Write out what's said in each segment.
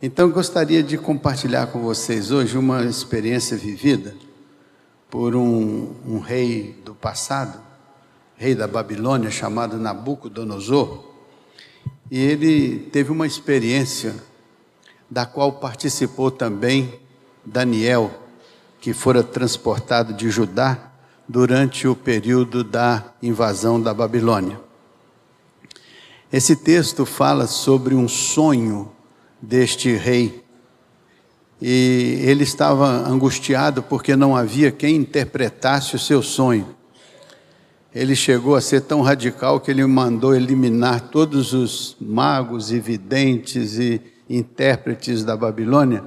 Então, eu gostaria de compartilhar com vocês hoje uma experiência vivida por um rei do passado, rei da Babilônia, chamado Nabucodonosor. E ele teve uma experiência da qual participou também Daniel, que fora transportado de Judá durante o período da invasão da Babilônia. Esse texto fala sobre um sonho deste rei, e ele estava angustiado porque não havia quem interpretasse o seu sonho. Ele chegou a ser tão radical que ele mandou eliminar todos os magos e videntes e intérpretes da Babilônia,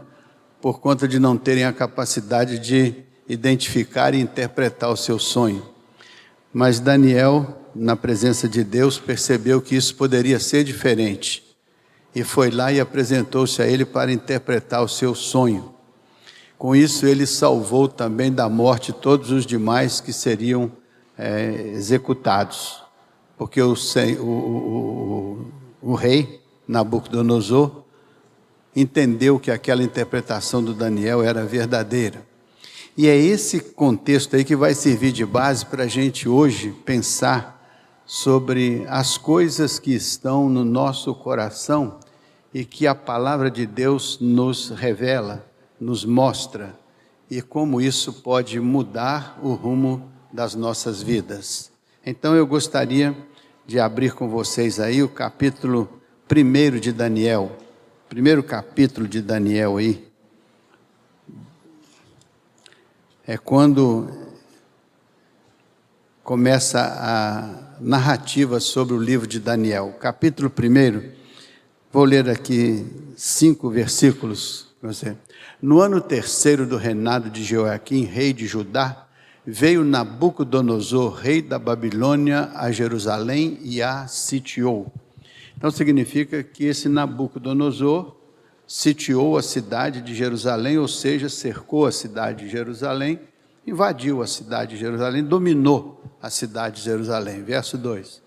por conta de não terem a capacidade de identificar e interpretar o seu sonho. Mas Daniel, na presença de Deus, percebeu que isso poderia ser diferente. E foi lá e apresentou-se a ele para interpretar o seu sonho. Com isso, ele salvou também da morte todos os demais que seriam executados. Porque o rei Nabucodonosor entendeu que aquela interpretação do Daniel era verdadeira. E é esse contexto aí que vai servir de base para a gente hoje pensar sobre as coisas que estão no nosso coração e que a palavra de Deus nos revela, nos mostra, e como isso pode mudar o rumo das nossas vidas. Então eu gostaria de abrir com vocês aí o capítulo 1 de Daniel, primeiro capítulo de Daniel aí. É quando começa a narrativa sobre o livro de Daniel. Capítulo 1, vou ler aqui 5 versículos para você. No ano 3º do reinado de Jeoaquim, rei de Judá, veio Nabucodonosor, rei da Babilônia, a Jerusalém e a sitiou. Então significa que esse Nabucodonosor sitiou a cidade de Jerusalém, ou seja, cercou a cidade de Jerusalém, invadiu a cidade de Jerusalém, dominou a cidade de Jerusalém. Verso 2.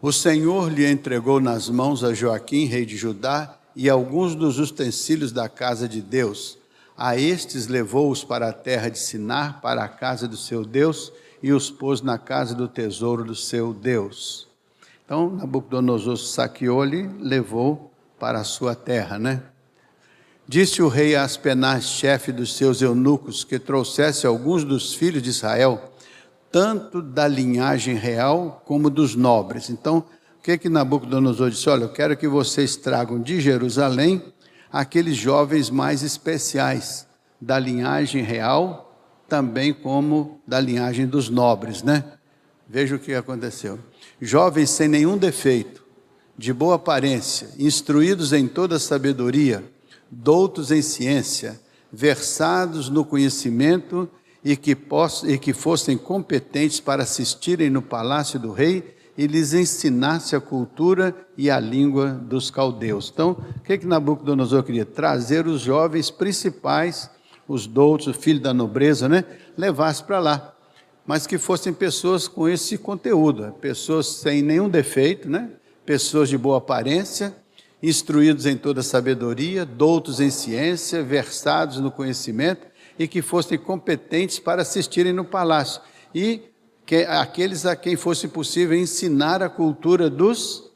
O Senhor lhe entregou nas mãos a Joaquim, rei de Judá, e alguns dos utensílios da casa de Deus. A estes levou-os para a terra de Sinar, para a casa do seu Deus, e os pôs na casa do tesouro do seu Deus. Então, Nabucodonosor saqueou-lhe, levou para a sua terra, né? Disse o rei a Aspenaz, chefe dos seus eunucos, que trouxesse alguns dos filhos de Israel, tanto da linhagem real como dos nobres. Então, o que Nabucodonosor disse? Olha, eu quero que vocês tragam de Jerusalém aqueles jovens mais especiais, da linhagem real, também como da linhagem dos nobres, né? Veja o que aconteceu. Jovens sem nenhum defeito, de boa aparência, instruídos em toda sabedoria, doutos em ciência, versados no conhecimento e que fossem competentes para assistirem no palácio do rei e lhes ensinasse a cultura e a língua dos caldeus. Então, o que Nabucodonosor queria? Trazer os jovens principais, os doutos, o filho da nobreza, né? Levasse para lá. Mas que fossem pessoas com esse conteúdo, pessoas sem nenhum defeito, né? Pessoas de boa aparência, instruídos em toda sabedoria, doutos em ciência, versados no conhecimento e que fossem competentes para assistirem no palácio. E aqueles a quem fosse possível ensinar a cultura dos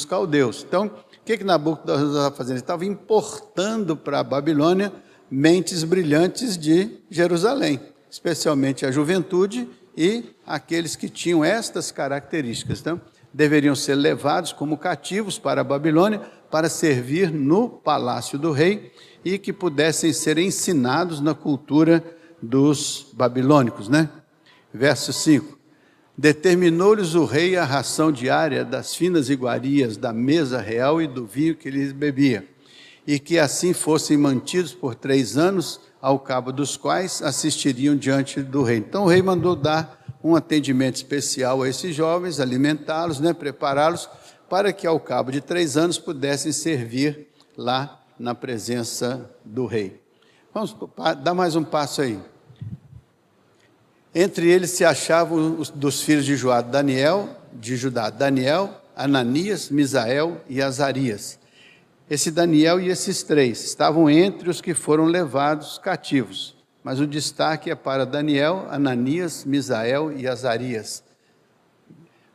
caldeus. Então, o que Nabucodonosor estava fazendo? Ele estava importando para a Babilônia mentes brilhantes de Jerusalém, especialmente a juventude e aqueles que tinham estas características. Então, deveriam ser levados como cativos para a Babilônia, para servir no palácio do rei e que pudessem ser ensinados na cultura dos babilônicos, né? Verso 5. Determinou-lhes o rei a ração diária das finas iguarias da mesa real e do vinho que eles bebia, e que assim fossem mantidos por 3 anos, ao cabo dos quais assistiriam diante do rei. Então o rei mandou dar um atendimento especial a esses jovens, alimentá-los, né, prepará-los, para que ao cabo de 3 anos pudessem servir lá na presença do rei. Vamos dar mais um passo aí. Entre eles se achavam dos filhos de Judá, Daniel, Ananias, Misael e Azarias. Esse Daniel e esses três estavam entre os que foram levados cativos, mas o destaque é para Daniel, Ananias, Misael e Azarias.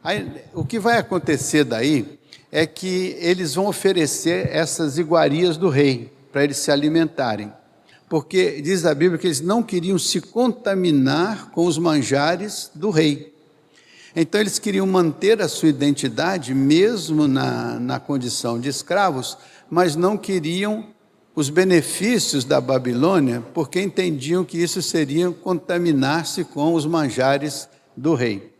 Aí, o que vai acontecer daí é que eles vão oferecer essas iguarias do rei, para eles se alimentarem. Porque diz a Bíblia que eles não queriam se contaminar com os manjares do rei. Então eles queriam manter a sua identidade, mesmo na condição de escravos, mas não queriam os benefícios da Babilônia, porque entendiam que isso seria contaminar-se com os manjares do rei.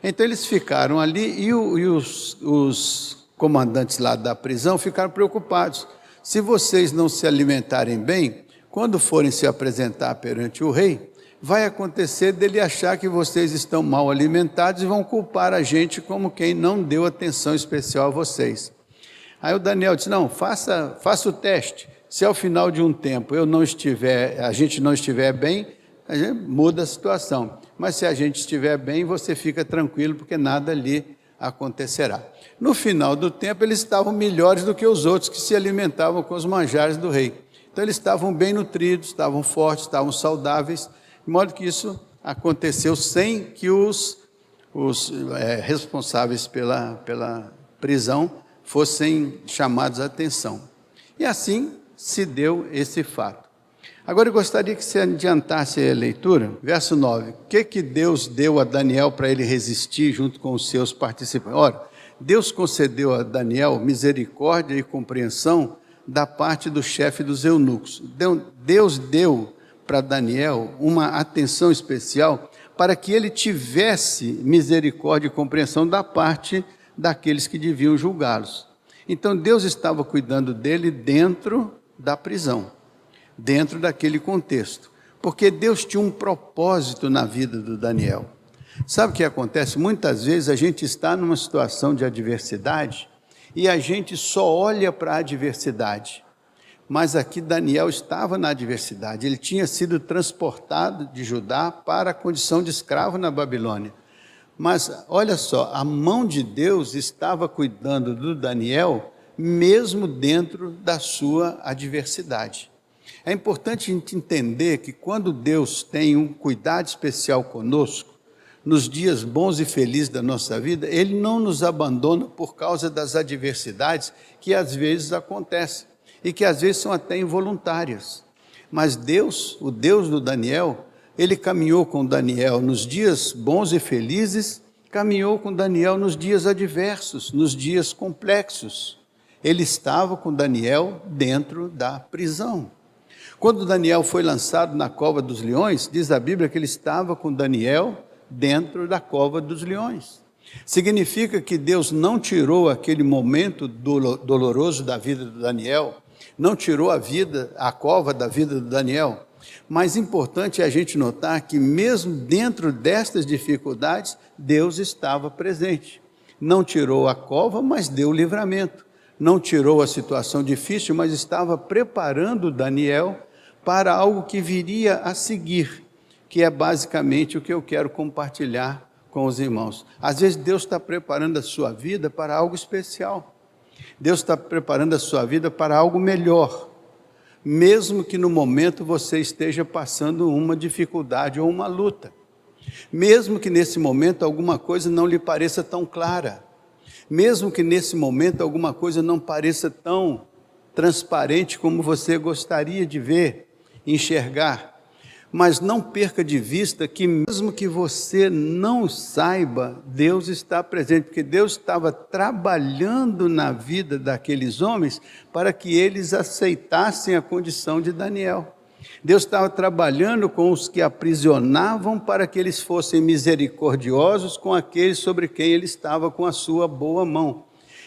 Então eles ficaram ali e os comandantes lá da prisão ficaram preocupados. Se vocês não se alimentarem bem, quando forem se apresentar perante o rei, vai acontecer dele achar que vocês estão mal alimentados e vão culpar a gente como quem não deu atenção especial a vocês. Aí o Daniel disse, não, faça o teste. Se ao final de um tempo a gente não estiver bem, a gente muda a situação. Mas se a gente estiver bem, você fica tranquilo, porque nada ali acontecerá. No final do tempo, eles estavam melhores do que os outros que se alimentavam com os manjares do rei. Então eles estavam bem nutridos, estavam fortes, estavam saudáveis, de modo que isso aconteceu sem que os responsáveis pela prisão fossem chamados a atenção. E assim se deu esse fato. Agora eu gostaria que você adiantasse a leitura, verso 9. O que Deus deu a Daniel para ele resistir junto com os seus participantes? Ora, Deus concedeu a Daniel misericórdia e compreensão da parte do chefe dos eunucos. Deus deu para Daniel uma atenção especial para que ele tivesse misericórdia e compreensão da parte daqueles que deviam julgá-los. Então Deus estava cuidando dele dentro da prisão, dentro daquele contexto, porque Deus tinha um propósito na vida do Daniel. Sabe o que acontece? Muitas vezes a gente está numa situação de adversidade e a gente só olha para a adversidade. Mas aqui Daniel estava na adversidade, ele tinha sido transportado de Judá para a condição de escravo na Babilônia. Mas olha só, a mão de Deus estava cuidando do Daniel, mesmo dentro da sua adversidade. É importante a gente entender que quando Deus tem um cuidado especial conosco, nos dias bons e felizes da nossa vida, Ele não nos abandona por causa das adversidades que às vezes acontecem e que às vezes são até involuntárias. Mas Deus, o Deus do Daniel, Ele caminhou com Daniel nos dias bons e felizes, caminhou com Daniel nos dias adversos, nos dias complexos. Ele estava com Daniel dentro da prisão. Quando Daniel foi lançado na cova dos leões, diz a Bíblia que ele estava com Daniel dentro da cova dos leões. Significa que Deus não tirou aquele momento doloroso da vida do Daniel, não tirou a cova da vida do Daniel. Mas importante é a gente notar que mesmo dentro destas dificuldades, Deus estava presente. Não tirou a cova, mas deu o livramento. Não tirou a situação difícil, mas estava preparando Daniel para algo que viria a seguir, que é basicamente o que eu quero compartilhar com os irmãos. Às vezes Deus está preparando a sua vida para algo especial. Deus está preparando a sua vida para algo melhor, mesmo que no momento você esteja passando uma dificuldade ou uma luta. Mesmo que nesse momento alguma coisa não lhe pareça tão clara. Mesmo que nesse momento alguma coisa não pareça tão transparente como você gostaria de ver, enxergar. Mas não perca de vista que mesmo que você não saiba, Deus está presente, porque Deus estava trabalhando na vida daqueles homens para que eles aceitassem a condição de Daniel. Deus estava trabalhando com os que aprisionavam para que eles fossem misericordiosos com aqueles sobre quem Ele estava com a sua boa mão.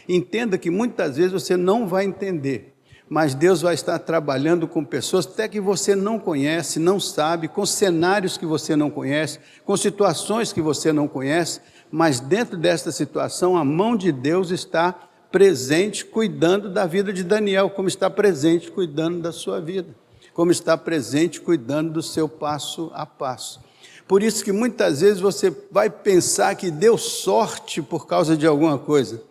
Entenda que muitas vezes você não vai entender, mas Deus vai estar trabalhando com pessoas até que você não conhece, não sabe, com cenários que você não conhece, com situações que você não conhece, mas dentro desta situação a mão de Deus está presente, cuidando da vida de Daniel, como está presente cuidando da sua vida, como está presente cuidando do seu passo a passo. Por isso que muitas vezes você vai pensar que deu sorte por causa de alguma coisa,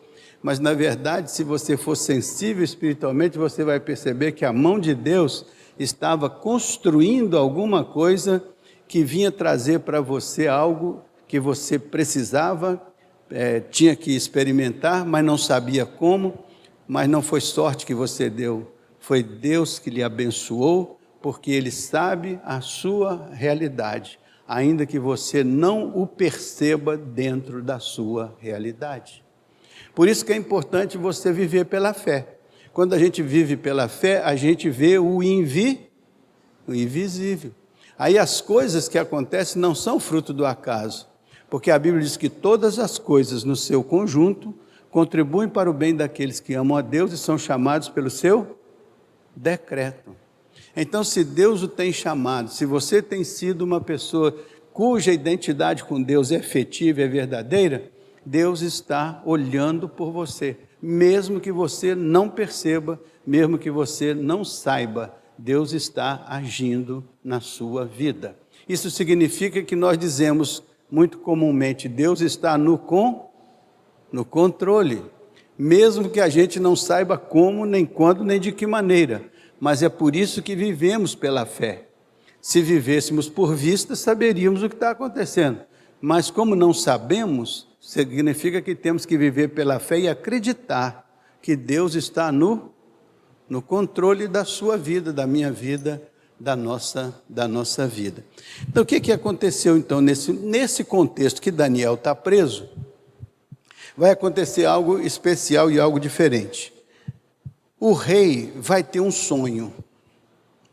mas na verdade, se você for sensível espiritualmente, você vai perceber que a mão de Deus estava construindo alguma coisa que vinha trazer para você algo que você precisava, tinha que experimentar, mas não sabia como, mas não foi sorte que você deu, foi Deus que lhe abençoou, porque Ele sabe a sua realidade, ainda que você não o perceba dentro da sua realidade. Por isso que é importante você viver pela fé. Quando a gente vive pela fé, a gente vê o invisível. Aí as coisas que acontecem não são fruto do acaso, porque a Bíblia diz que todas as coisas no seu conjunto contribuem para o bem daqueles que amam a Deus e são chamados pelo seu decreto. Então, se Deus o tem chamado, se você tem sido uma pessoa cuja identidade com Deus é efetiva e é verdadeira, Deus está olhando por você, mesmo que você não perceba, mesmo que você não saiba, Deus está agindo na sua vida. Isso significa que nós dizemos muito comumente, Deus está no controle, mesmo que a gente não saiba como, nem quando, nem de que maneira, mas é por isso que vivemos pela fé. Se vivêssemos por vista, saberíamos o que está acontecendo, mas como não sabemos, significa que temos que viver pela fé e acreditar que Deus está no controle da sua vida, da minha vida, da nossa vida. Então, o que aconteceu então nesse contexto que Daniel está preso? Vai acontecer algo especial e algo diferente. O rei vai ter um sonho.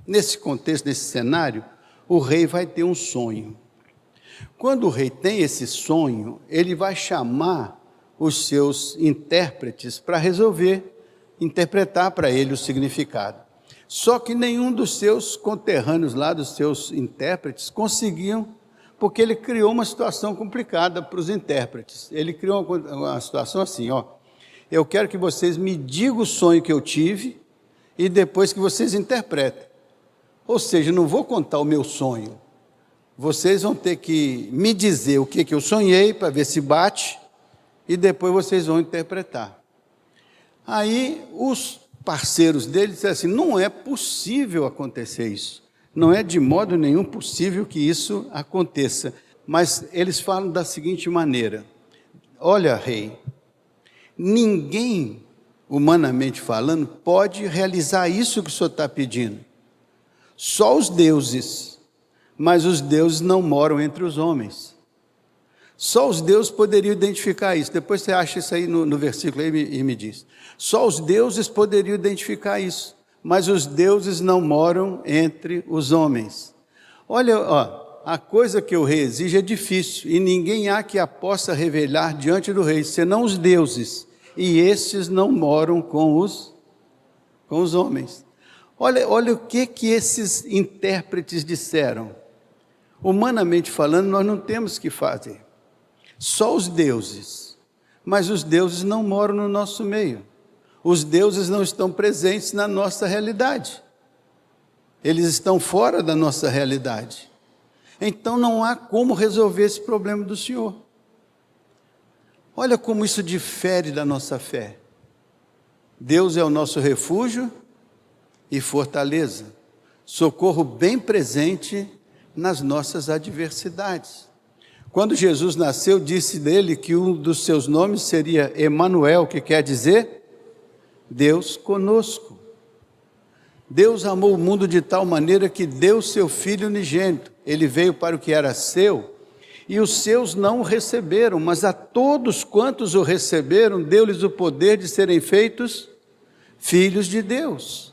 Nesse contexto, nesse cenário, o rei vai ter um sonho. Quando o rei tem esse sonho, ele vai chamar os seus intérpretes para interpretar para ele o significado. Só que nenhum dos seus conterrâneos lá, dos seus intérpretes, conseguiam, porque ele criou uma situação complicada para os intérpretes. Ele criou uma situação assim, eu quero que vocês me digam o sonho que eu tive e depois que vocês interpretem. Ou seja, não vou contar o meu sonho. Vocês vão ter que me dizer o que eu sonhei para ver se bate e depois vocês vão interpretar. Aí os parceiros dele disseram assim, não é possível acontecer isso. Não é de modo nenhum possível que isso aconteça. Mas eles falam da seguinte maneira, olha, rei, ninguém, humanamente falando, pode realizar isso que o senhor está pedindo. Só os deuses, mas os deuses não moram entre os homens. Só os deuses poderiam identificar isso. Depois você acha isso aí no versículo aí e me diz. Só os deuses poderiam identificar isso, mas os deuses não moram entre os homens. Olha, a coisa que o rei exige é difícil, e ninguém há que a possa revelar diante do rei, senão os deuses, e estes não moram com os homens. Olha o que esses intérpretes disseram. Humanamente falando, nós não temos que fazer. Só os deuses, mas os deuses não moram no nosso meio. Os deuses não estão presentes na nossa realidade. Eles estão fora da nossa realidade. Então não há como resolver esse problema do Senhor. Olha como isso difere da nossa fé. Deus é o nosso refúgio e fortaleza, socorro bem presente nas nossas adversidades. Quando Jesus nasceu, disse dele que um dos seus nomes seria Emanuel, que quer dizer Deus conosco. Deus amou o mundo de tal maneira que deu seu Filho unigênito. Ele veio para o que era seu, e os seus não o receberam, mas a todos quantos o receberam, deu-lhes o poder de serem feitos filhos de Deus.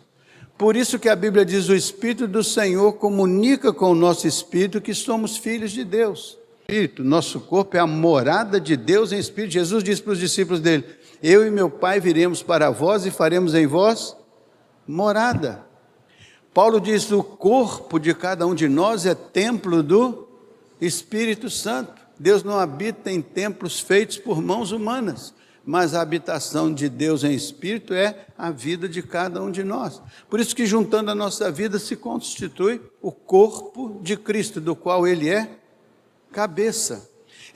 Por isso que a Bíblia diz, o Espírito do Senhor comunica com o nosso Espírito que somos filhos de Deus. Espírito, nosso corpo é a morada de Deus em Espírito. Jesus disse para os discípulos dele, eu e meu Pai viremos para vós e faremos em vós morada. Paulo diz, o corpo de cada um de nós é templo do Espírito Santo. Deus não habita em templos feitos por mãos humanas, mas a habitação de Deus em Espírito é a vida de cada um de nós. Por isso que juntando a nossa vida se constitui o corpo de Cristo, do qual Ele é cabeça.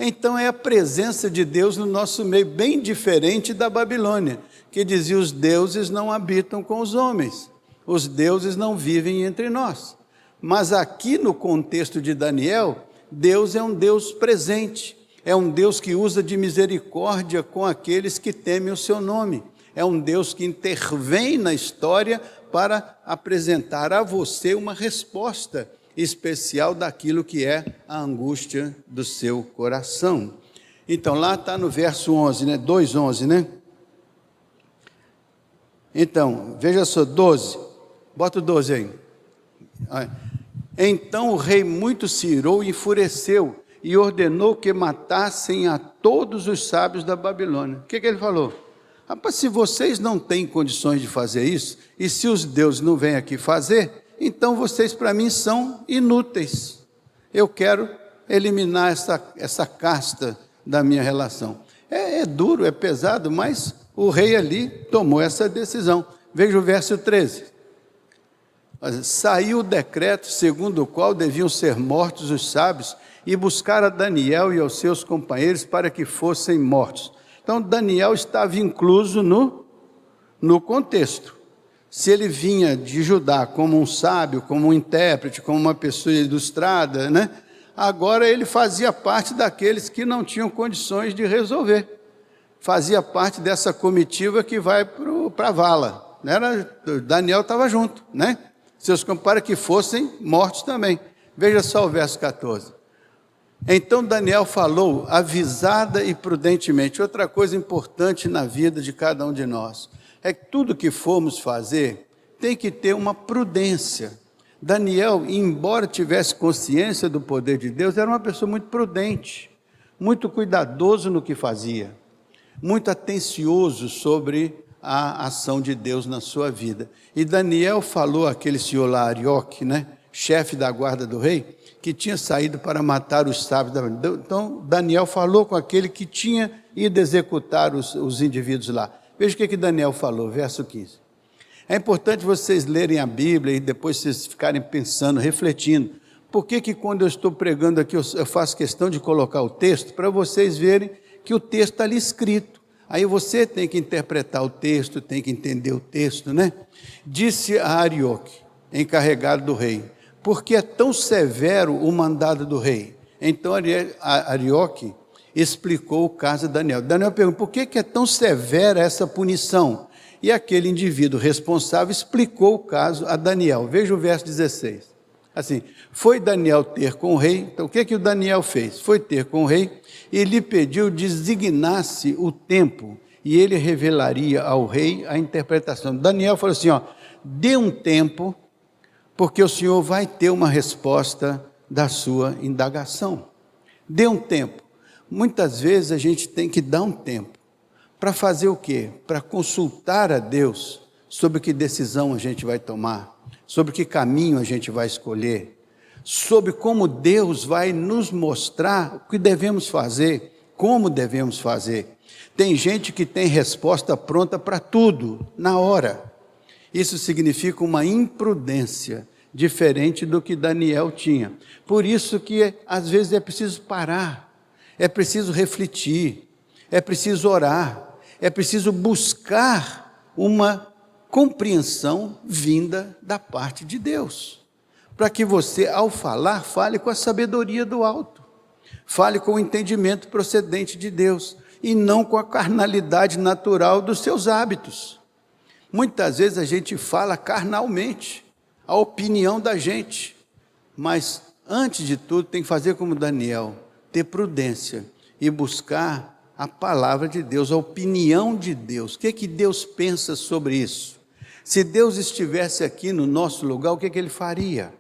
Então é a presença de Deus no nosso meio, bem diferente da Babilônia, que dizia: os deuses não habitam com os homens, os deuses não vivem entre nós. Mas aqui no contexto de Daniel, Deus é um Deus presente, é um Deus que usa de misericórdia com aqueles que temem o seu nome, é um Deus que intervém na história para apresentar a você uma resposta especial daquilo que é a angústia do seu coração. Então, lá está no verso 11, 2:11, né? Então, veja só, 12, bota o 12 aí. Então o rei muito se irou e enfureceu, e ordenou que matassem a todos os sábios da Babilônia. O que ele falou? Rapaz, se vocês não têm condições de fazer isso, e se os deuses não vêm aqui fazer, então vocês para mim são inúteis. Eu quero eliminar essa casta da minha relação. É duro, é pesado, mas o rei ali tomou essa decisão. Veja o verso 13. Saiu o decreto segundo o qual deviam ser mortos os sábios, e buscar a Daniel e aos seus companheiros para que fossem mortos. Então Daniel estava incluso no contexto. Se ele vinha de Judá como um sábio, como um intérprete, como uma pessoa ilustrada, né? Agora ele fazia parte daqueles que não tinham condições de resolver. Fazia parte dessa comitiva que vai para a vala. Daniel estava junto, né? Seus companheiros que fossem mortos também. Veja só o verso 14. Então Daniel falou avisada e prudentemente. Outra coisa importante na vida de cada um de nós é que tudo que formos fazer tem que ter uma prudência. Daniel, embora tivesse consciência do poder de Deus, era uma pessoa muito prudente, muito cuidadoso no que fazia, muito atencioso sobre a ação de Deus na sua vida. E Daniel falou àquele senhor lá, Arioque, né, chefe da guarda do rei, que tinha saído para matar os sábios. Então Daniel falou com aquele que tinha ido executar os indivíduos lá. Veja o que Daniel falou, verso 15. É importante vocês lerem a Bíblia e depois vocês ficarem pensando, refletindo. Por que quando eu estou pregando aqui, eu faço questão de colocar o texto, para vocês verem que o texto está ali escrito. Aí você tem que interpretar o texto, tem que entender o texto, né? Disse a Arioque, encarregado do rei: por que é tão severo o mandado do rei? Então Arioque explicou o caso de Daniel. Daniel perguntou: por que é tão severa essa punição? E aquele indivíduo responsável explicou o caso a Daniel. Veja o verso 16. Assim, foi Daniel ter com o rei. Então o que o Daniel fez? Foi ter com o rei e lhe pediu designasse o tempo, e ele revelaria ao rei a interpretação. Daniel falou assim: dê um tempo, porque o Senhor vai ter uma resposta da sua indagação. Dê um tempo. Muitas vezes a gente tem que dar um tempo. Para fazer o quê? Para consultar a Deus sobre que decisão a gente vai tomar, sobre que caminho a gente vai escolher, sobre como Deus vai nos mostrar o que devemos fazer, como devemos fazer. Tem gente que tem resposta pronta para tudo, na hora. Isso significa uma imprudência, diferente do que Daniel tinha. Por isso que às vezes é preciso parar, é preciso refletir, é preciso orar, é preciso buscar uma compreensão vinda da parte de Deus, para que você, ao falar, fale com a sabedoria do alto, fale com o entendimento procedente de Deus, e não com a carnalidade natural dos seus hábitos. Muitas vezes a gente fala carnalmente, a opinião da gente, mas antes de tudo tem que fazer como Daniel, ter prudência e buscar a palavra de Deus, a opinião de Deus. O que Deus pensa sobre isso? Se Deus estivesse aqui no nosso lugar, o que Ele faria?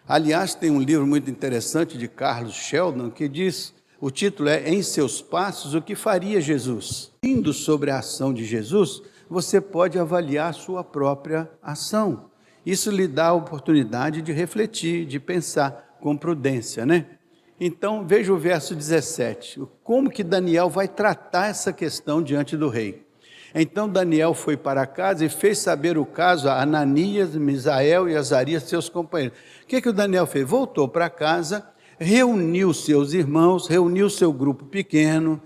Aliás, tem um livro muito interessante de Carlos Sheldon que diz, o título é Em Seus Passos, o que faria Jesus? Indo sobre a ação de Jesus, você pode avaliar a sua própria ação. Isso lhe dá a oportunidade de refletir, de pensar com prudência, né? Então, veja o verso 17, como que Daniel vai tratar essa questão diante do rei. Então Daniel foi para casa e fez saber o caso a Ananias, Misael e Azarias, seus companheiros. O que o Daniel fez? Voltou para casa, reuniu seus irmãos, reuniu seu grupo pequeno,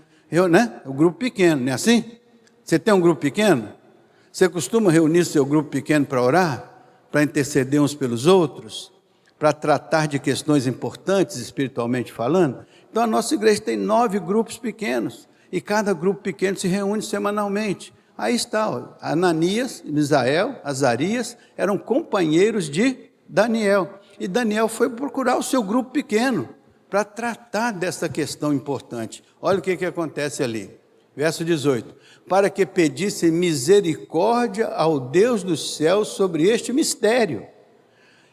o grupo pequeno, não é assim? Você tem um grupo pequeno? Você costuma reunir seu grupo pequeno para orar? Para interceder uns pelos outros? Para tratar de questões importantes espiritualmente falando? Então a nossa igreja tem 9 grupos pequenos, e cada grupo pequeno se reúne semanalmente. Aí está, ó, Ananias, Misael, Azarias, eram companheiros de Daniel, e Daniel foi procurar o seu grupo pequeno, para tratar dessa questão importante. Olha o que acontece ali, verso 18, para que pedissem misericórdia ao Deus dos céus sobre este mistério.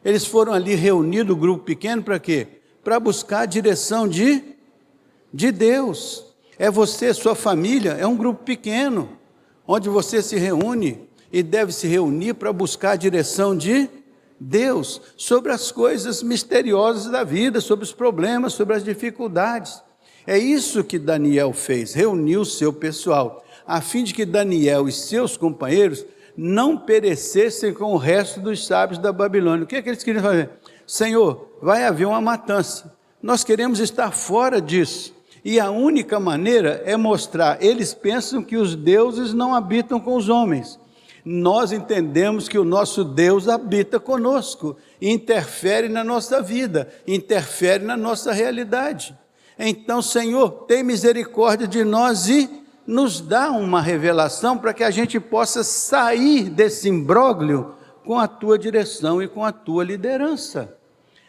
Eles foram ali reunidos, o grupo pequeno, para quê? Para buscar a direção de Deus. É você, sua família, é um grupo pequeno, onde você se reúne e deve se reunir para buscar a direção de Deus sobre as coisas misteriosas da vida, sobre os problemas, sobre as dificuldades. É isso que Daniel fez, reuniu o seu pessoal, a fim de que Daniel e seus companheiros não perecessem com o resto dos sábios da Babilônia. O que eles queriam fazer? Senhor, vai haver uma matança, nós queremos estar fora disso, e a única maneira é mostrar, eles pensam que os deuses não habitam com os homens. Nós entendemos que o nosso Deus habita conosco, interfere na nossa vida, interfere na nossa realidade. Então, Senhor, tem misericórdia de nós e nos dá uma revelação para que a gente possa sair desse imbróglio com a Tua direção e com a Tua liderança.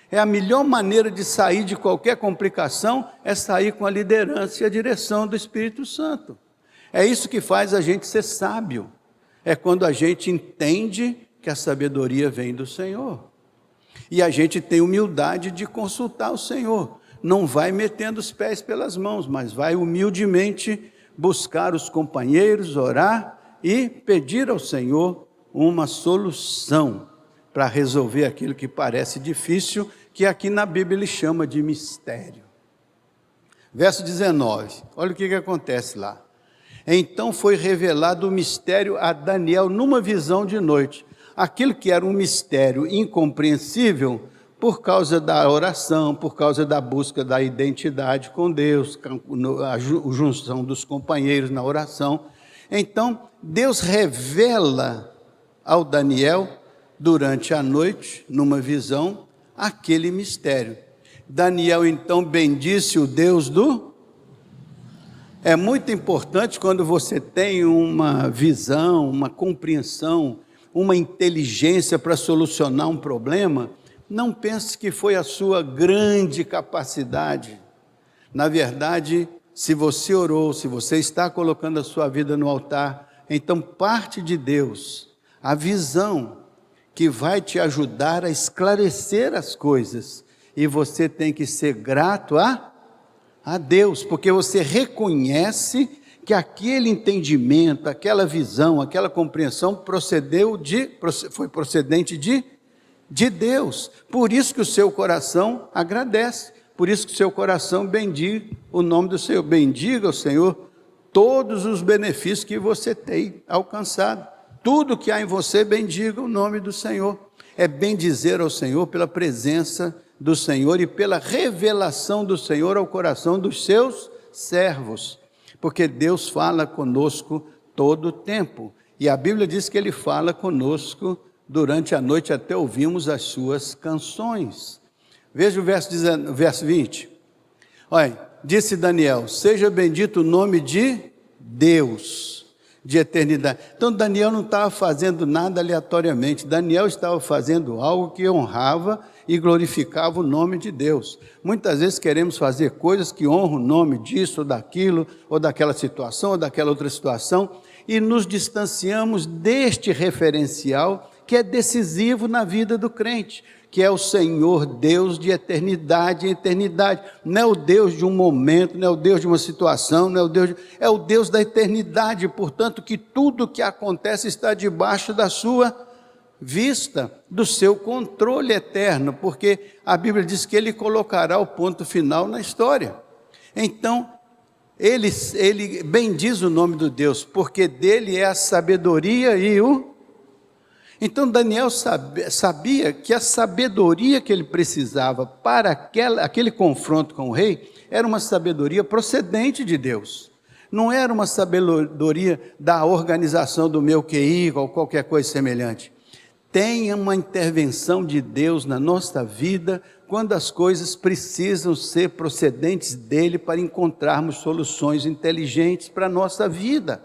É a melhor maneira de sair de qualquer complicação, é sair com a liderança e a direção do Espírito Santo. É isso que faz a gente ser sábio. É quando a gente entende que a sabedoria vem do Senhor. E a gente tem humildade de consultar o Senhor. Não vai metendo os pés pelas mãos, mas vai humildemente buscar os companheiros, orar e pedir ao Senhor uma solução para resolver aquilo que parece difícil, que aqui na Bíblia ele chama de mistério. Verso 19, olha o que acontece lá. Então foi revelado o mistério a Daniel numa visão de noite. Aquilo que era um mistério incompreensível, por causa da oração, por causa da busca da identidade com Deus, a junção dos companheiros na oração. Então Deus revela ao Daniel, durante a noite, numa visão, aquele mistério. Daniel então bendisse o Deus do... É muito importante quando você tem uma visão, uma compreensão, uma inteligência para solucionar um problema, não pense que foi a sua grande capacidade. Na verdade, se você orou, se você está colocando a sua vida no altar, então parte de Deus, a visão que vai te ajudar a esclarecer as coisas, e você tem que ser grato a Deus, porque você reconhece que aquele entendimento, aquela visão, aquela compreensão foi procedente de Deus. Por isso que o seu coração agradece, por isso que o seu coração bendiga o nome do Senhor, bendiga o Senhor todos os benefícios que você tem alcançado. Tudo que há em você, bendiga o nome do Senhor. É bendizer ao Senhor pela presença do Senhor e pela revelação do Senhor ao coração dos seus servos, porque Deus fala conosco todo o tempo, e a Bíblia diz que Ele fala conosco durante a noite até ouvirmos as suas canções. Veja o verso 20, olha, disse Daniel, seja bendito o nome de Deus, de eternidade. Então Daniel não estava fazendo nada aleatoriamente, Daniel estava fazendo algo que honrava e glorificava o nome de Deus. Muitas vezes queremos fazer coisas que honram o nome disso ou daquilo, ou daquela situação, ou daquela outra situação, e nos distanciamos deste referencial que é decisivo na vida do crente, que é o Senhor Deus de eternidade em eternidade. Não é o Deus de um momento, não é o Deus de uma situação, não é o Deus é o Deus da eternidade, portanto que tudo que acontece está debaixo da sua vista, do seu controle eterno, porque a Bíblia diz que Ele colocará o ponto final na história. Então, ele bendiz o nome do Deus, porque dele é a sabedoria e Então Daniel sabia que a sabedoria que ele precisava para aquele confronto com o rei era uma sabedoria procedente de Deus. Não era uma sabedoria da organização do meu QI ou qualquer coisa semelhante. Tem uma intervenção de Deus na nossa vida quando as coisas precisam ser procedentes dele para encontrarmos soluções inteligentes para a nossa vida,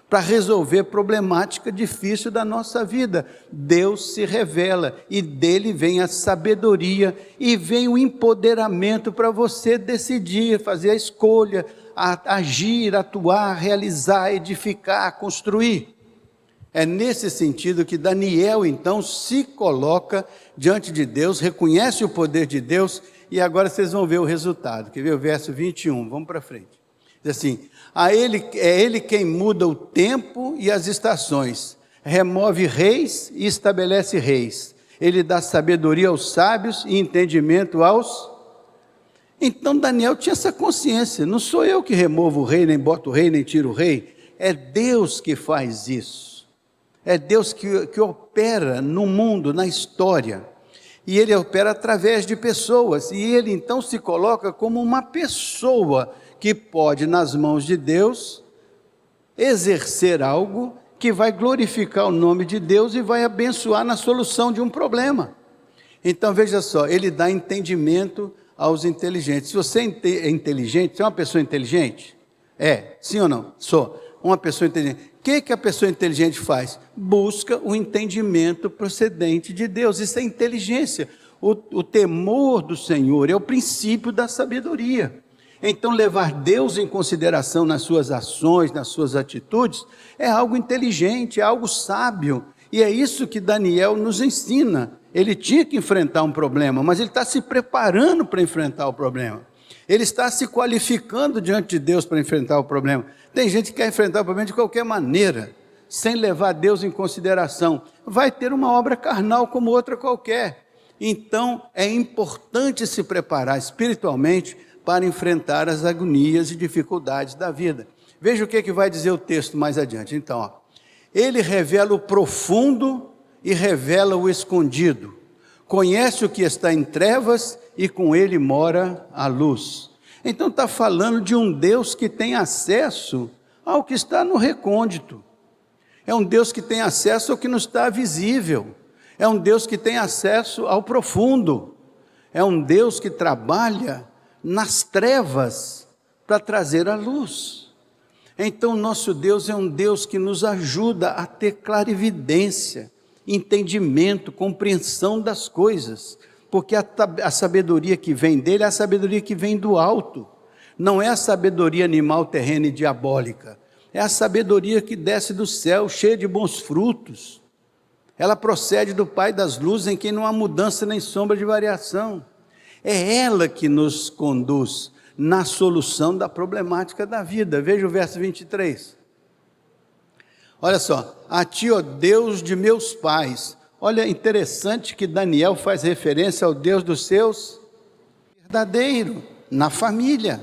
para resolver problemática difícil da nossa vida. Deus se revela e dele vem a sabedoria e vem o empoderamento para você decidir, fazer a escolha, agir, atuar, realizar, edificar, construir. É nesse sentido que Daniel então se coloca diante de Deus, reconhece o poder de Deus e agora vocês vão ver o resultado. Quer ver o verso 21? Vamos para frente. Diz assim: é ele quem muda o tempo e as estações, remove reis e estabelece reis. Ele dá sabedoria aos sábios e entendimento aos... Então Daniel tinha essa consciência, não sou eu que removo o rei, nem boto o rei, nem tiro o rei, é Deus que faz isso. É Deus que opera no mundo, na história, e Ele opera através de pessoas, e Ele então se coloca como uma pessoa que pode, nas mãos de Deus, exercer algo que vai glorificar o nome de Deus e vai abençoar na solução de um problema. Então veja só, Ele dá entendimento aos inteligentes. Se você é inteligente, você é uma pessoa inteligente? É, sim ou não? Sou uma pessoa inteligente. O que a pessoa inteligente faz? Busca o entendimento procedente de Deus. Isso é inteligência. O temor do Senhor é o princípio da sabedoria. Então levar Deus em consideração nas suas ações, nas suas atitudes, é algo inteligente, é algo sábio. E é isso que Daniel nos ensina. Ele tinha que enfrentar um problema, mas ele está se preparando para enfrentar o problema. Ele está se qualificando diante de Deus para enfrentar o problema. Tem gente que quer enfrentar o problema de qualquer maneira, sem levar Deus em consideração. Vai ter uma obra carnal como outra qualquer. Então, é importante se preparar espiritualmente para enfrentar as agonias e dificuldades da vida. Veja o que vai dizer o texto mais adiante. Então, ele revela o profundo e revela o escondido. Conhece o que está em trevas e com ele mora a luz. Então está falando de um Deus que tem acesso ao que está no recôndito. É um Deus que tem acesso ao que não está visível. É um Deus que tem acesso ao profundo. É um Deus que trabalha nas trevas para trazer a luz. Então nosso Deus é um Deus que nos ajuda a ter clarividência, entendimento, compreensão das coisas. Porque a sabedoria que vem dele é a sabedoria que vem do alto. Não é a sabedoria animal, terrena e diabólica. É a sabedoria que desce do céu, cheia de bons frutos. Ela procede do Pai das luzes, em quem não há mudança nem sombra de variação. É ela que nos conduz na solução da problemática da vida. Veja o verso 23. Olha só. A ti, ó Deus de meus pais. Olha, interessante que Daniel faz referência ao Deus dos seus verdadeiro, na família.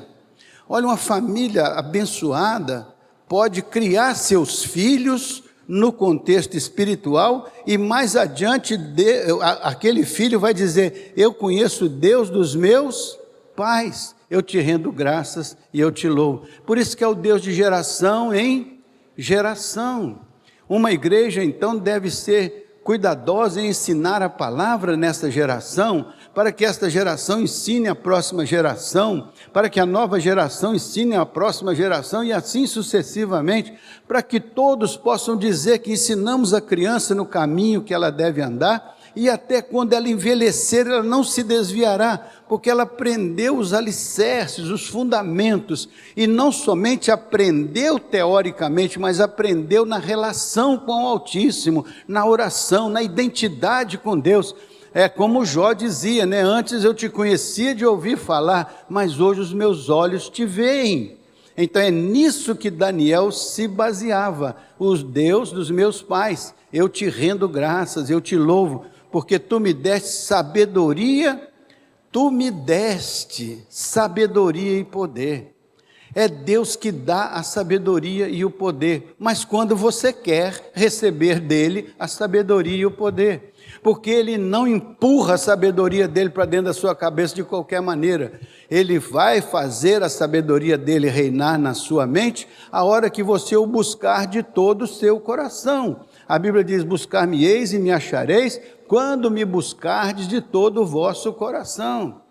Olha, uma família abençoada pode criar seus filhos no contexto espiritual e mais adiante aquele filho vai dizer: eu conheço o Deus dos meus pais, eu te rendo graças e eu te louvo. Por isso que é o Deus de geração em geração. Uma igreja então deve ser cuidadosa em ensinar a palavra nesta geração, para que esta geração ensine a próxima geração, para que a nova geração ensine a próxima geração e assim sucessivamente, para que todos possam dizer que ensinamos a criança no caminho que ela deve andar e até quando ela envelhecer ela não se desviará, porque ela aprendeu os alicerces, os fundamentos, e não somente aprendeu teoricamente, mas aprendeu na relação com o Altíssimo, na oração, na identidade com Deus. É como Jó dizia, né? Antes eu te conhecia de ouvir falar, mas hoje os meus olhos te veem. Então é nisso que Daniel se baseava, os Deus dos meus pais, eu te rendo graças, eu te louvo, porque tu me deste sabedoria e poder. É Deus que dá a sabedoria e o poder, mas quando você quer receber dele a sabedoria e o poder, porque ele não empurra a sabedoria dele para dentro da sua cabeça de qualquer maneira. Ele vai fazer a sabedoria dele reinar na sua mente a hora que você o buscar de todo o seu coração. A Bíblia diz: buscar-me-eis e me achareis, quando me buscardes de todo o vosso coração.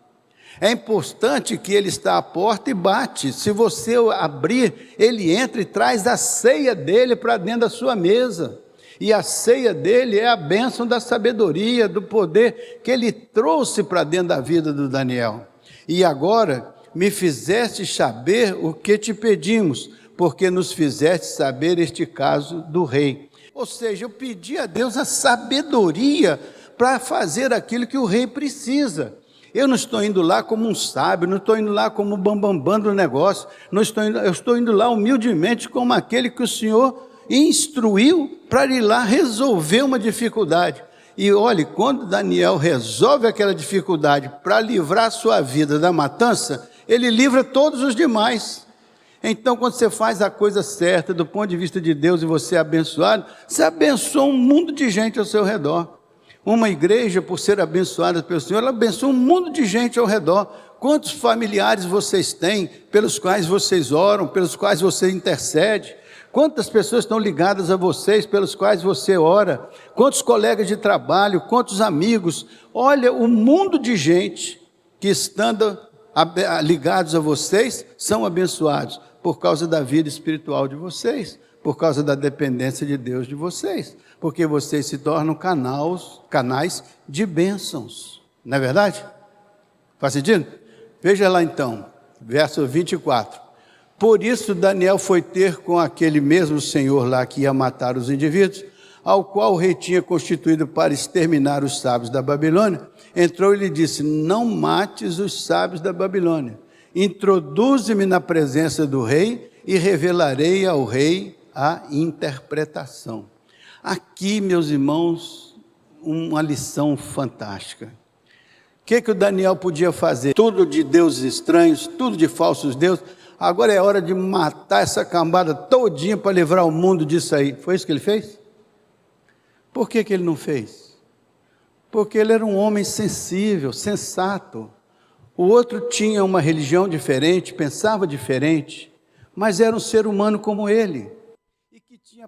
É importante que ele está à porta e bate. Se você abrir, ele entra e traz a ceia dele para dentro da sua mesa. E a ceia dele é a bênção da sabedoria, do poder que ele trouxe para dentro da vida do Daniel. E agora me fizeste saber o que te pedimos, porque nos fizeste saber este caso do rei. Ou seja, eu pedi a Deus a sabedoria para fazer aquilo que o rei precisa. Eu não estou indo lá como um sábio, não estou indo lá como o bambambam do negócio, eu estou indo lá humildemente como aquele que o Senhor instruiu para ir lá resolver uma dificuldade. E olhe, quando Daniel resolve aquela dificuldade para livrar a sua vida da matança, ele livra todos os demais. Então, quando você faz a coisa certa do ponto de vista de Deus e você é abençoado, você abençoa um mundo de gente ao seu redor. Uma igreja, por ser abençoada pelo Senhor, ela abençoa um mundo de gente ao redor. Quantos familiares vocês têm, pelos quais vocês oram, pelos quais você intercede? Quantas pessoas estão ligadas a vocês, pelos quais você ora? Quantos colegas de trabalho, quantos amigos? Olha, o mundo de gente que estando ligados a vocês, são abençoados por causa da vida espiritual de vocês, por causa da dependência de Deus de vocês, porque vocês se tornam canais de bênçãos, não é verdade? Faz sentido? Veja lá então, verso 24. Por isso Daniel foi ter com aquele mesmo senhor lá que ia matar os indivíduos, ao qual o rei tinha constituído para exterminar os sábios da Babilônia. Entrou e lhe disse: não mates os sábios da Babilônia, introduze-me na presença do rei e revelarei ao rei a interpretação. Aqui, meus irmãos, uma lição fantástica. O que o Daniel podia fazer? Tudo de deuses estranhos, tudo de falsos deuses. Agora é hora de matar essa cambada todinha para livrar o mundo disso aí. Foi isso que ele fez? Por que ele não fez? Porque ele era um homem sensível, sensato. O outro tinha uma religião diferente, pensava diferente, mas era um ser humano como ele, e que tinha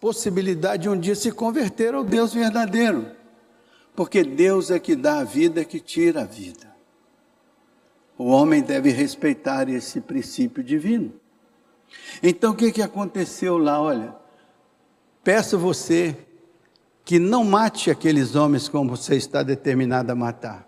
possibilidade de um dia se converter ao Deus verdadeiro, porque Deus é que dá a vida, é que tira a vida. O homem deve respeitar esse princípio divino. Então o que aconteceu lá? Olha, peço você que não mate aqueles homens como você está determinado a matar,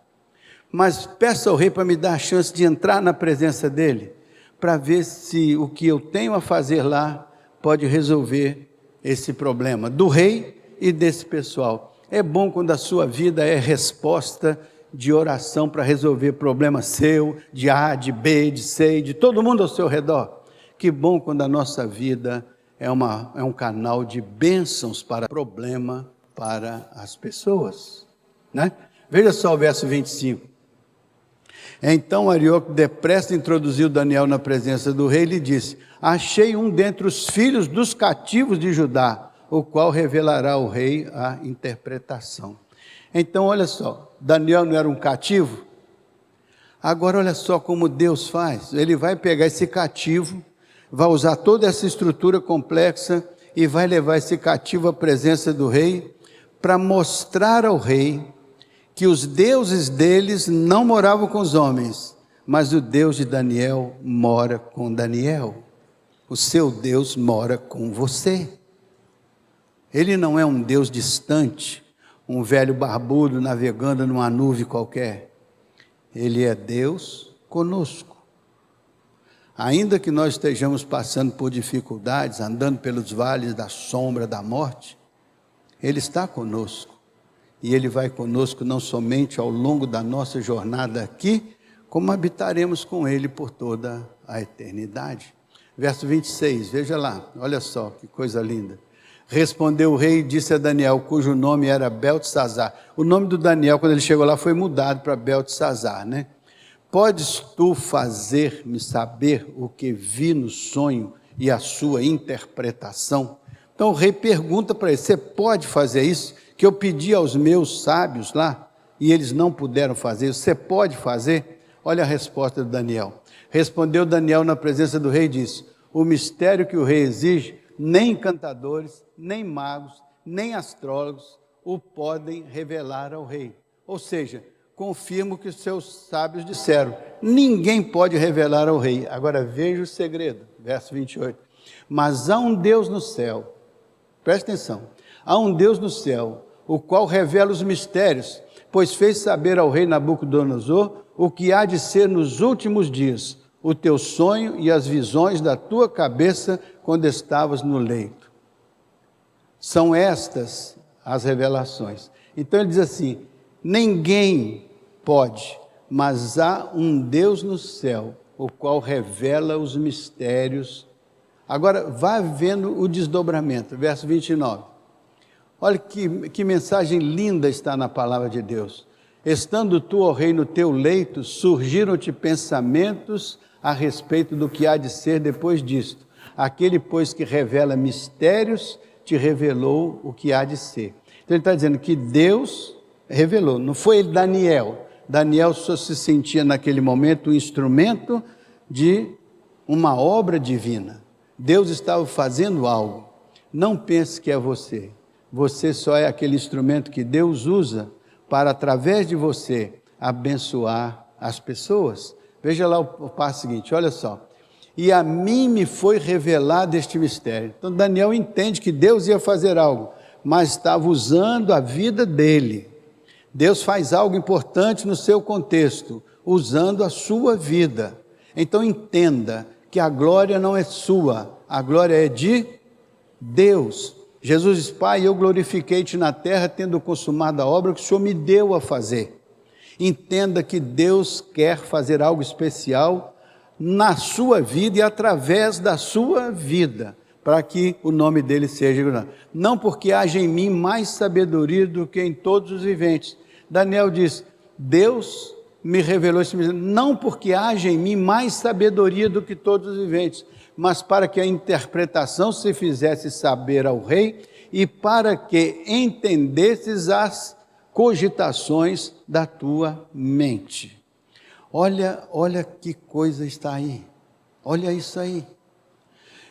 mas peça ao rei para me dar a chance de entrar na presença dele, para ver se o que eu tenho a fazer lá pode resolver esse problema do rei e desse pessoal. É bom quando a sua vida é resposta de oração para resolver problema seu, de A, de B, de C, de todo mundo ao seu redor. Que bom quando a nossa vida é um canal de bênçãos para problema para as pessoas, né? Veja só o verso 25. Então Arioco depressa introduziu Daniel na presença do rei e lhe disse: achei um dentre os filhos dos cativos de Judá, o qual revelará ao rei a interpretação. Então olha só, Daniel não era um cativo? Agora olha só como Deus faz. Ele vai pegar esse cativo, vai usar toda essa estrutura complexa e vai levar esse cativo à presença do rei, para mostrar ao rei que os deuses deles não moravam com os homens, mas o Deus de Daniel mora com Daniel. O seu Deus mora com você. Ele não é um Deus distante, um velho barbudo navegando numa nuvem qualquer. Ele é Deus conosco. Ainda que nós estejamos passando por dificuldades, andando pelos vales da sombra da morte, Ele está conosco. E Ele vai conosco não somente ao longo da nossa jornada aqui, como habitaremos com Ele por toda a eternidade. Verso 26, veja lá, olha só que coisa linda. Respondeu o rei e disse a Daniel, cujo nome era Beltesazar. O nome do Daniel, quando ele chegou lá, foi mudado para Beltesazar, né? podes tu fazer-me saber o que vi no sonho e a sua interpretação? Então o rei pergunta para ele, você pode fazer isso? Que eu pedi aos meus sábios lá, e eles não puderam fazer, você pode fazer? Olha a resposta de Daniel. Respondeu Daniel na presença do rei e disse, o mistério que o rei exige, nem encantadores, nem magos, nem astrólogos o podem revelar ao rei. Ou seja, confirmo o que os seus sábios disseram, ninguém pode revelar ao rei. Agora veja o segredo, verso 28. Mas há um Deus no céu, presta atenção, há um Deus no céu, o qual revela os mistérios, pois fez saber ao rei Nabucodonosor o que há de ser nos últimos dias, o teu sonho e as visões da tua cabeça quando estavas no leito. São estas as revelações. Então ele diz assim, ninguém pode, mas há um Deus no céu, o qual revela os mistérios. Agora, vá vendo o desdobramento, verso 29. Olha que mensagem linda está na palavra de Deus. Estando tu, ó rei, no teu leito, surgiram-te pensamentos a respeito do que há de ser depois disto. Aquele, pois, que revela mistérios, te revelou o que há de ser. Então ele está dizendo que Deus revelou, não foi Daniel. Daniel só se sentia naquele momento um instrumento de uma obra divina. Deus estava fazendo algo. Não pense que é você. Você só é aquele instrumento que Deus usa para, através de você, abençoar as pessoas. Veja lá o passo seguinte, olha só. E a mim me foi revelado este mistério. Então Daniel entende que Deus ia fazer algo, mas estava usando a vida dele. Deus faz algo importante no seu contexto, usando a sua vida. Então entenda que a glória não é sua, a glória é de Deus. Jesus diz, Pai, eu glorifiquei-te na terra, tendo consumado a obra que o Senhor me deu a fazer. Entenda que Deus quer fazer algo especial na sua vida e através da sua vida, para que o nome dele seja glorificado. Não porque haja em mim mais sabedoria do que em todos os viventes. Daniel diz, Deus me revelou esse mistério, não porque haja em mim mais sabedoria do que todos os viventes, mas para que a interpretação se fizesse saber ao rei e para que entendesses as cogitações da tua mente. Olha que coisa está aí. Olha isso aí.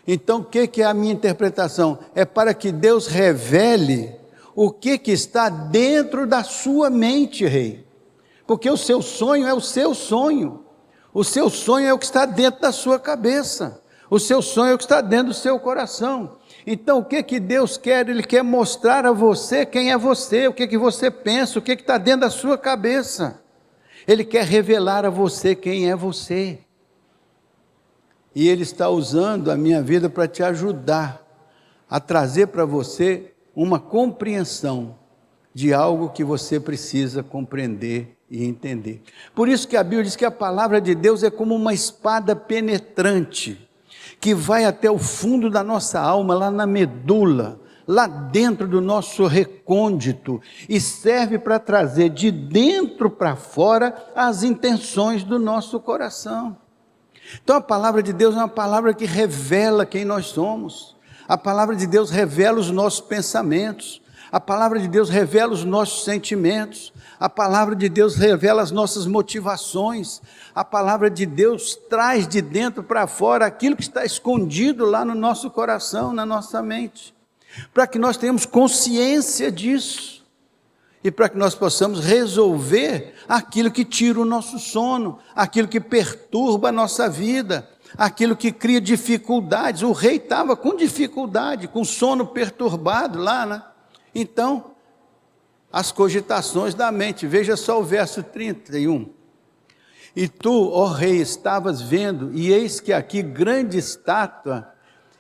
Então, o que é a minha interpretação? É para que Deus revele o que está dentro da sua mente, rei. Porque o seu sonho é o seu sonho. O seu sonho é o que está dentro da sua cabeça. O seu sonho é o que está dentro do seu coração. Então, o que Deus quer? Ele quer mostrar a você quem é você, o que você pensa, o que está dentro da sua cabeça. Ele quer revelar a você quem é você. E Ele está usando a minha vida para te ajudar a trazer para você uma compreensão de algo que você precisa compreender e entender. Por isso que a Bíblia diz que a palavra de Deus é como uma espada penetrante, que vai até o fundo da nossa alma, lá na medula, lá dentro do nosso recôndito, e serve para trazer de dentro para fora as intenções do nosso coração. Então a palavra de Deus é uma palavra que revela quem nós somos. A palavra de Deus revela os nossos pensamentos. A palavra de Deus revela os nossos sentimentos. A palavra de Deus revela as nossas motivações. A palavra de Deus traz de dentro para fora aquilo que está escondido lá no nosso coração, na nossa mente, para que nós tenhamos consciência disso e para que nós possamos resolver aquilo que tira o nosso sono, aquilo que perturba a nossa vida, aquilo que cria dificuldades. O rei estava com dificuldade, com sono perturbado lá, né? Então, as cogitações da mente, veja só o verso 31. E tu, ó rei, estavas vendo, e eis que aqui grande estátua,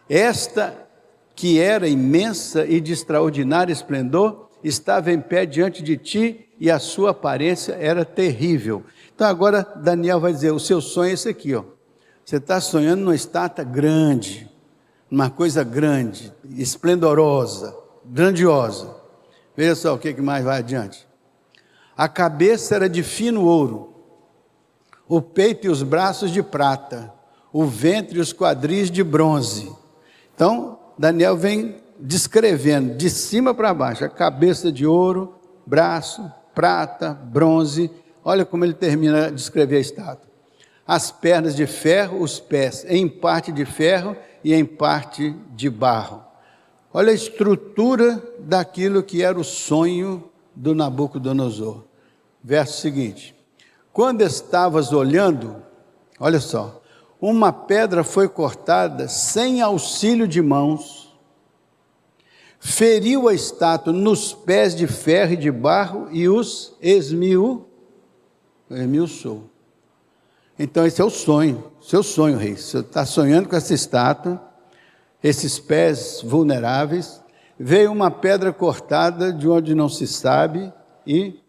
esta que era imensa e de extraordinário esplendor, estava em pé diante de ti, e a sua aparência era terrível. Então agora Daniel vai dizer, o seu sonho é esse aqui, ó. Você está sonhando numa estátua grande, uma coisa grande, esplendorosa, grandiosa. Veja só o que mais vai adiante. A cabeça era de fino ouro, o peito e os braços de prata, o ventre e os quadris de bronze. Então, Daniel vem descrevendo de cima para baixo, a cabeça de ouro, braço, prata, bronze. Olha como ele termina de descrever a estátua. As pernas de ferro, os pés em parte de ferro e em parte de barro. Olha a estrutura daquilo que era o sonho do Nabucodonosor. Verso seguinte: quando estavas olhando, olha só, uma pedra foi cortada sem auxílio de mãos, feriu a estátua nos pés de ferro e de barro e os esmiuçou. Então esse é o sonho, seu sonho, rei. Você está sonhando com essa estátua, esses pés vulneráveis. Veio uma pedra cortada de onde não se sabe e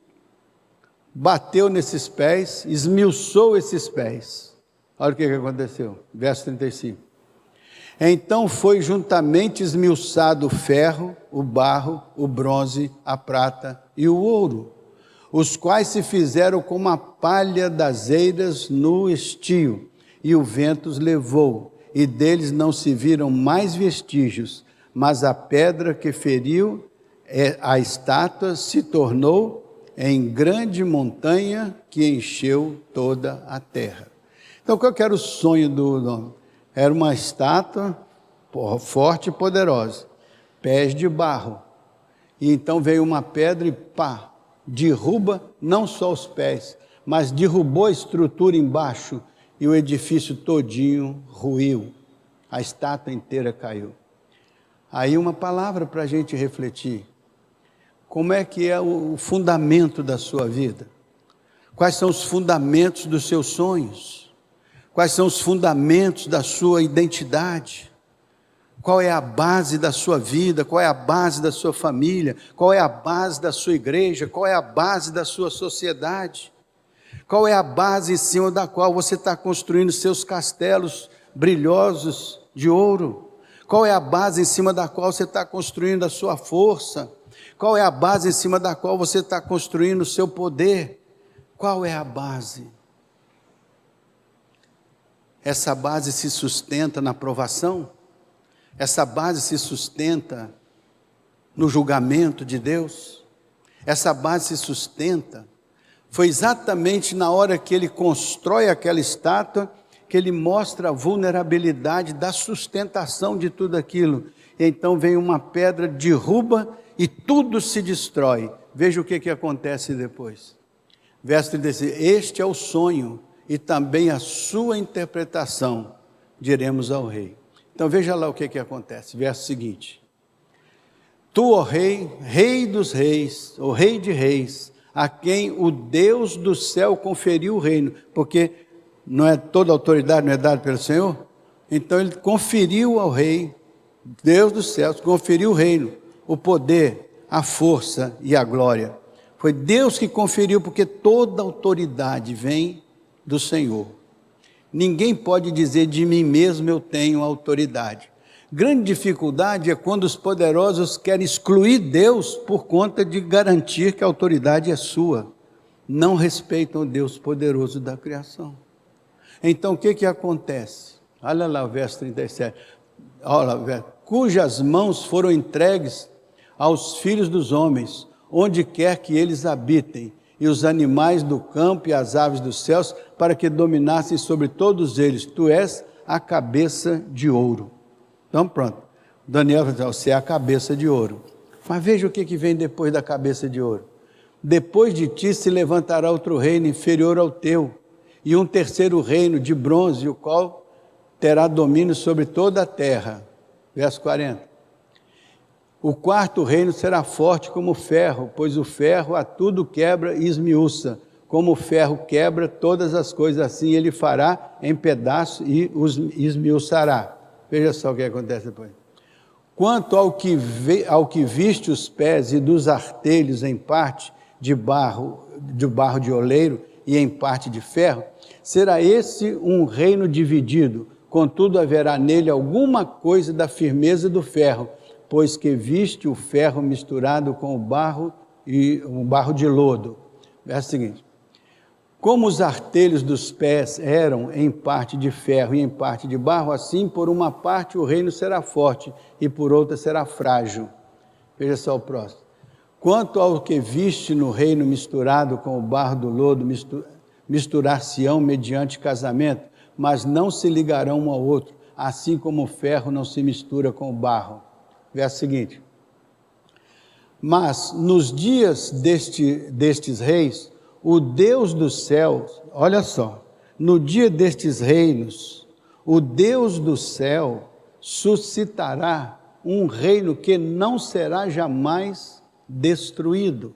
bateu nesses pés, esmiuçou esses pés. Olha o que aconteceu, verso 35. Então foi juntamente esmiuçado o ferro, o barro, o bronze, a prata e o ouro, os quais se fizeram como a palha das eiras no estio, e o vento os levou, e deles não se viram mais vestígios, mas a pedra que feriu a estátua se tornou em grande montanha que encheu toda a terra. Então, qual que era o sonho do nome? Era uma estátua forte e poderosa, pés de barro, e então veio uma pedra e pá, derruba não só os pés, mas derrubou a estrutura embaixo e o edifício todinho ruiu, a estátua inteira caiu. Aí uma palavra para a gente refletir: como é que é o fundamento da sua vida? Quais são os fundamentos dos seus sonhos? Quais são os fundamentos da sua identidade? Qual é a base da sua vida? Qual é a base da sua família? Qual é a base da sua igreja? Qual é a base da sua sociedade? Qual é a base em cima da qual você está construindo seus castelos brilhosos de ouro? Qual é a base em cima da qual você está construindo a sua força? Qual é a base em cima da qual você está construindo o seu poder? Qual é a base? Essa base se sustenta na provação? Essa base se sustenta no julgamento de Deus? Essa base se sustenta. Foi exatamente na hora que ele constrói aquela estátua que ele mostra a vulnerabilidade da sustentação de tudo aquilo. E então vem uma pedra, derruba e tudo se destrói. Veja o que acontece depois. Verso 36, este é o sonho e também a sua interpretação, diremos ao rei. Então veja lá o que acontece, verso seguinte: tu, ó rei, rei dos reis, o rei de reis, a quem o Deus do céu conferiu o reino, porque não é toda autoridade, não é dada pelo Senhor? Então ele conferiu ao rei, Deus dos céus, conferiu o reino, o poder, a força e a glória. Foi Deus que conferiu, porque toda autoridade vem do Senhor. Ninguém pode dizer de mim mesmo eu tenho autoridade. Grande dificuldade é quando os poderosos querem excluir Deus por conta de garantir que a autoridade é sua. Não respeitam o Deus poderoso da criação. Então o que acontece? Olha lá o verso 37. Olha lá, cujas mãos foram entregues aos filhos dos homens, onde quer que eles habitem, e os animais do campo e as aves dos céus, para que dominassem sobre todos eles. Tu és a cabeça de ouro. Então pronto, Daniel vai dizer, você é a cabeça de ouro. Mas veja o que vem depois da cabeça de ouro. Depois de ti se levantará outro reino inferior ao teu, e um terceiro reino de bronze, o qual terá domínio sobre toda a terra. Verso 40. O quarto reino será forte como o ferro, pois o ferro a tudo quebra e esmiuça. Como o ferro quebra todas as coisas, assim ele fará em pedaços e os esmiuçará. Veja só o que acontece depois. Quanto ao que viste os pés e dos artelhos em parte de barro de oleiro e em parte de ferro, será esse um reino dividido, contudo haverá nele alguma coisa da firmeza do ferro, pois que viste o ferro misturado com o barro e o barro de lodo. Verso seguinte. Como os artelhos dos pés eram em parte de ferro e em parte de barro, assim por uma parte o reino será forte e por outra será frágil. Veja só o próximo. Quanto ao que viste no reino misturado com o barro do lodo, misturar-se-ão mediante casamento, mas não se ligarão um ao outro, assim como o ferro não se mistura com o barro. Verso seguinte. Mas nos dias destes reis, o Deus dos céus, olha só, no dia destes reinos, o Deus do céu suscitará um reino que não será jamais destruído.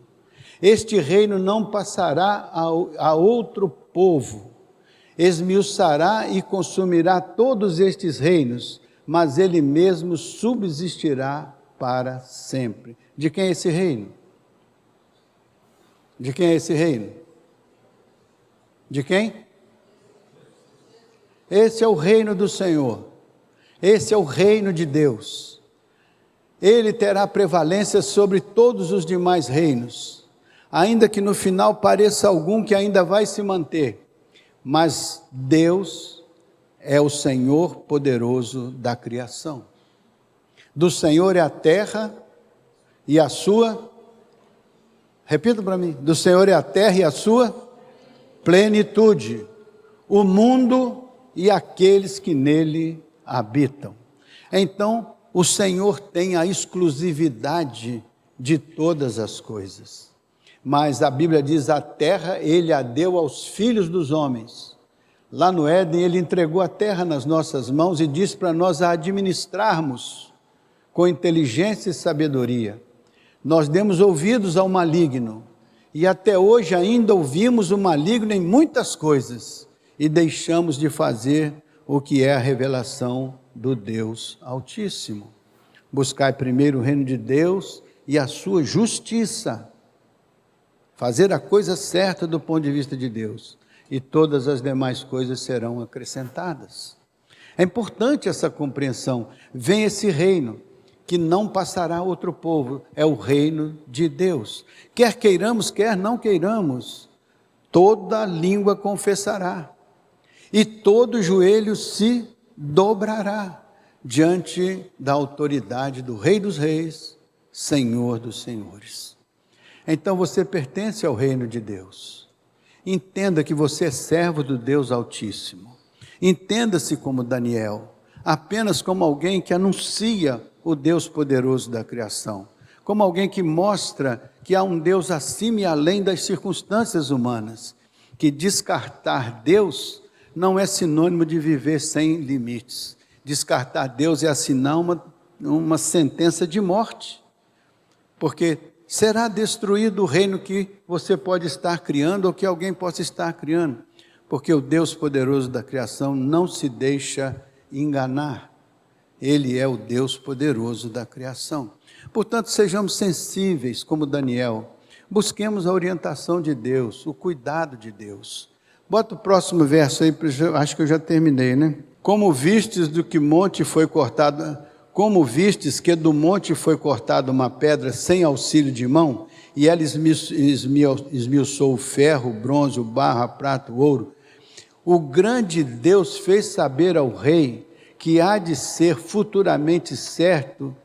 Este reino não passará a outro povo, esmiuçará e consumirá todos estes reinos, mas ele mesmo subsistirá para sempre. De quem é esse reino? De quem é esse reino? De quem? Esse é o reino do Senhor. Esse é o reino de Deus. Ele terá prevalência sobre todos os demais reinos, ainda que no final pareça algum que ainda vai se manter. Mas Deus é o Senhor poderoso da criação. Do Senhor é a terra e a sua, repita para mim, do Senhor é a terra e a sua plenitude, o mundo e aqueles que nele habitam. Então, o Senhor tem a exclusividade de todas as coisas. Mas a Bíblia diz, a terra ele a deu aos filhos dos homens. Lá no Éden, ele entregou a terra nas nossas mãos e disse para nós a administrarmos com inteligência e sabedoria. Nós demos ouvidos ao maligno, e até hoje ainda ouvimos o maligno em muitas coisas, e deixamos de fazer o que é a revelação do Deus Altíssimo. Buscai primeiro o reino de Deus e a sua justiça, fazer a coisa certa do ponto de vista de Deus, e todas as demais coisas serão acrescentadas. É importante essa compreensão. Vem esse reino, que não passará a outro povo, é o reino de Deus. Quer queiramos, quer não queiramos, toda língua confessará, e todo joelho se dobrará diante da autoridade do Rei dos Reis, Senhor dos Senhores. Então você pertence ao reino de Deus. Entenda que você é servo do Deus Altíssimo. Entenda-se como Daniel, apenas como alguém que anuncia o Deus poderoso da criação, como alguém que mostra que há um Deus acima e além das circunstâncias humanas, que descartar Deus não é sinônimo de viver sem limites. Descartar Deus é assinar uma sentença de morte, porque será destruído o reino que você pode estar criando ou que alguém possa estar criando, porque o Deus poderoso da criação não se deixa enganar. Ele é o Deus poderoso da criação. Portanto, sejamos sensíveis como Daniel. Busquemos a orientação de Deus, o cuidado de Deus. Bota o próximo verso aí, acho que eu já terminei, né? Como vistes que do monte foi cortada uma pedra sem auxílio de mão, e ela esmiuçou o ferro, o bronze, o barro, a prata, o ouro, o grande Deus fez saber ao rei que há de ser futuramente certo,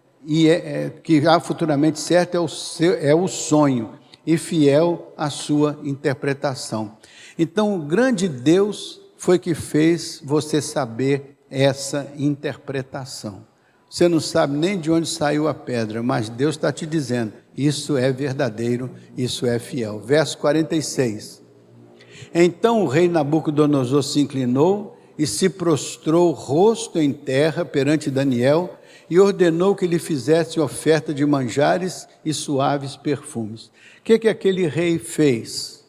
é o sonho, e fiel à sua interpretação. Então, o grande Deus foi que fez você saber essa interpretação. Você não sabe nem de onde saiu a pedra, mas Deus está te dizendo, isso é verdadeiro, isso é fiel. Verso 46. Então o rei Nabucodonosor se inclinou e se prostrou rosto em terra perante Daniel e ordenou que lhe fizesse oferta de manjares e suaves perfumes. O que aquele rei fez?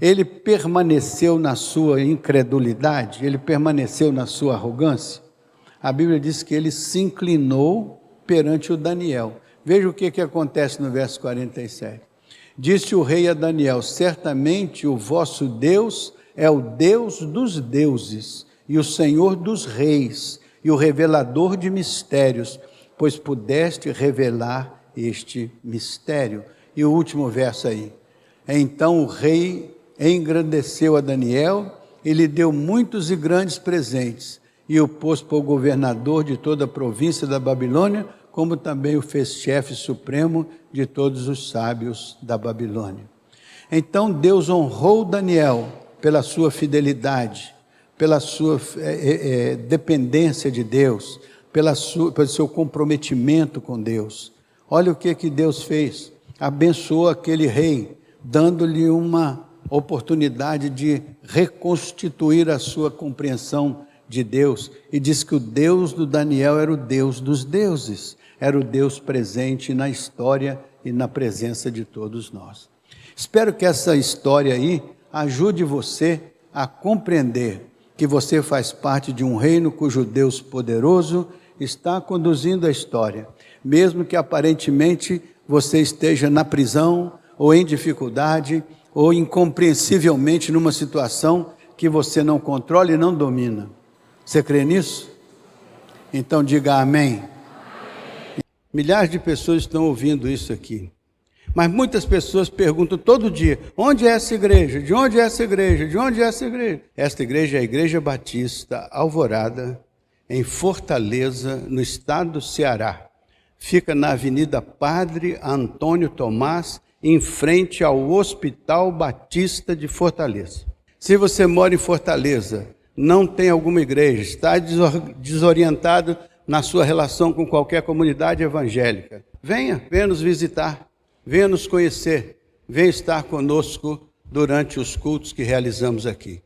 Ele permaneceu na sua incredulidade, ele permaneceu na sua arrogância. A Bíblia diz que ele se inclinou perante o Daniel. Veja o que acontece no verso 47. Disse o rei a Daniel, certamente o vosso Deus é o Deus dos deuses e o Senhor dos reis e o revelador de mistérios, pois pudeste revelar este mistério. E o último verso aí. Então o rei engrandeceu a Daniel e lhe deu muitos e grandes presentes, e o pôs por governador de toda a província da Babilônia, como também o fez chefe supremo de todos os sábios da Babilônia. Então Deus honrou Daniel pela sua fidelidade, pela sua dependência de Deus, pelo seu comprometimento com Deus. Olha o que Deus fez. Abençoou aquele rei, dando-lhe uma oportunidade de reconstituir a sua compreensão de Deus. E diz que o Deus do Daniel era o Deus dos deuses, era o Deus presente na história e na presença de todos nós. Espero que essa história aí ajude você a compreender que você faz parte de um reino cujo Deus poderoso está conduzindo a história, mesmo que aparentemente você esteja na prisão, ou em dificuldade, ou incompreensivelmente numa situação que você não controla e não domina. Você crê nisso? Então diga amém. Milhares de pessoas estão ouvindo isso aqui. Mas muitas pessoas perguntam todo dia: onde é essa igreja? De onde é essa igreja? De onde é essa igreja? Esta igreja é a Igreja Batista Alvorada, em Fortaleza, no estado do Ceará. Fica na Avenida Padre Antônio Tomás, em frente ao Hospital Batista de Fortaleza. Se você mora em Fortaleza, não tem alguma igreja, está desorientado na sua relação com qualquer comunidade evangélica, venha nos visitar, venha nos conhecer, venha estar conosco durante os cultos que realizamos aqui.